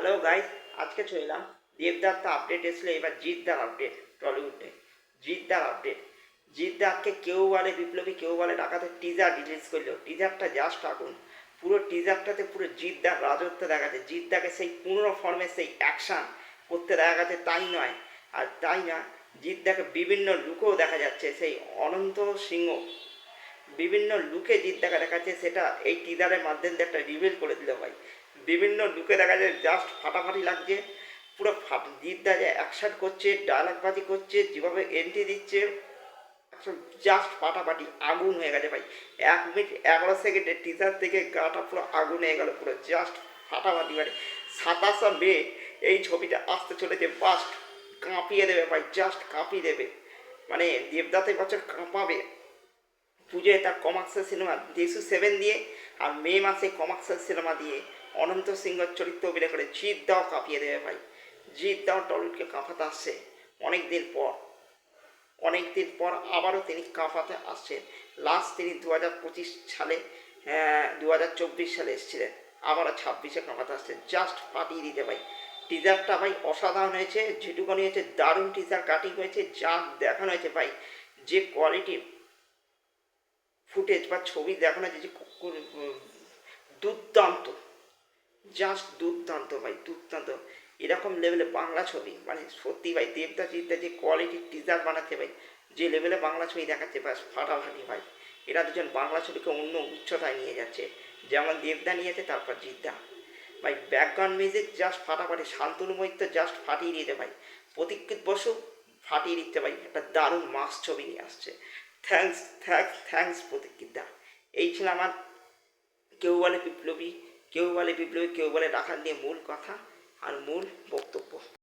Hello guys, আজকে চলে এলাম দেবদার তো আপডেট এসলো, এবার জিদ্দার আপডেট টলিউডে। জিদ্দার আপডেট, জিদ্দারকে কেউ বলে বিপ্লবী, কেউ বলে ডাকাতের টিজার রিলিজ করলো। টিজারটা জাস্ট আগুন। পুরো টিজারটাতে পুরো জিদ্দার রাজত্ব দেখা যাচ্ছে, জিদ্দাকে সেই পুরনো ফর্মে সেই অ্যাকশান করতে দেখা যাচ্ছে। তাই নয় আর তাই না, জিদ্দাকে বিভিন্ন লুকেও দেখা যাচ্ছে, সেই অনন্ত সিংহ বিভিন্ন লুকে জিদ্দাকে দেখাচ্ছে। সেটা এই টিজারের মাধ্যমে একটা রিভিল করে দিল ভাই। বিভিন্ন লুকে দেখা যায়, জাস্ট ফাটাফাটি লাগছে। পুরো জিদ্দা যে অ্যাকশন করছে, ডায়লগবাজি করছে, যেভাবে এন্ট্রি দিচ্ছে, জাস্ট ফাটাফাটি আগুন হয়ে গেছে ভাই। 1 মিনিট 11 সেকেন্ডের টিজার থেকে গাটা পুরো আগুন হয়ে গেল, পুরো জাস্ট ফাটাফাটি। মানে 27 মে এই ছবিটা আসতে চলেছে, বাস্ট কাঁপিয়ে দেবে ভাই, জাস্ট কাঁপিয়ে দেবে। মানে দেবদাতে বছর কাঁপাবে। পুজোয় তার কমার্শিয়াল সিনেমা দেশু 7 দিয়ে, আর মে মাসে কমার্শিয়াল সিনেমা দিয়ে অনন্ত সিংহর চরিত্র অভিনয় করে জিদ্দাও কাঁপিয়ে দেবে ভাই। জিদ্দাও টলিউডকে কাঁপাতে আসছে অনেক দিন পর আবারও তিনি কাঁপাতে আসছেন। লাস্ট তিনি 2025 সালে, 2024 সালে এসেছিলেন, আবারও 26-এ কাঁপাতে আসছেন, জাস্ট ফাটিয়ে দিতে ভাই। টিজারটা ভাই অসাধারণ হয়েছে, যেটুকুনি হয়েছে দারুণ টিজার কাটিং হয়েছে, যা দেখানো হয়েছে ভাই, যে কোয়ালিটির ফুটেজ বা ছবি দেখানো হয়েছে, যে দুর্দান্ত, জাস্ট দুর্দান্ত ভাই, দুর্দান্ত। এরকম লেভেলে বাংলা ছবি, মানে সত্যি ভাই, দেবদা জিদ্দা যে কোয়ালিটির টিজার বানাচ্ছে ভাই, যে লেভেলে বাংলা ছবি দেখাচ্ছে ভাই, ফাটাফাটি ভাই। এরা দুজন বাংলা ছবিকে অন্য উচ্চতায় নিয়ে যাচ্ছে, যেমন দেবদা নিয়েছে, তারপর জিদ্দা ভাই। ব্যাকগ্রাউন্ড মিউজিক জাস্ট ফাটাফাটি, শান্তনু মৈত্র জাস্ট ফাটিয়ে দিতে ভাই, প্রতীক্ষিত বসু ফাটিয়ে দিতে ভাই, একটা দারুণ মাস ছবি নিয়ে আসছে। থ্যাংকস থ্যাংকস থ্যাংকস প্রতীক্ষিত দা। এই ছিল আমার কেউ বলে বিপ্লবী, কেউ বলে ডাকাত নিয়ে মূল কথা আর মূল বক্তব্য।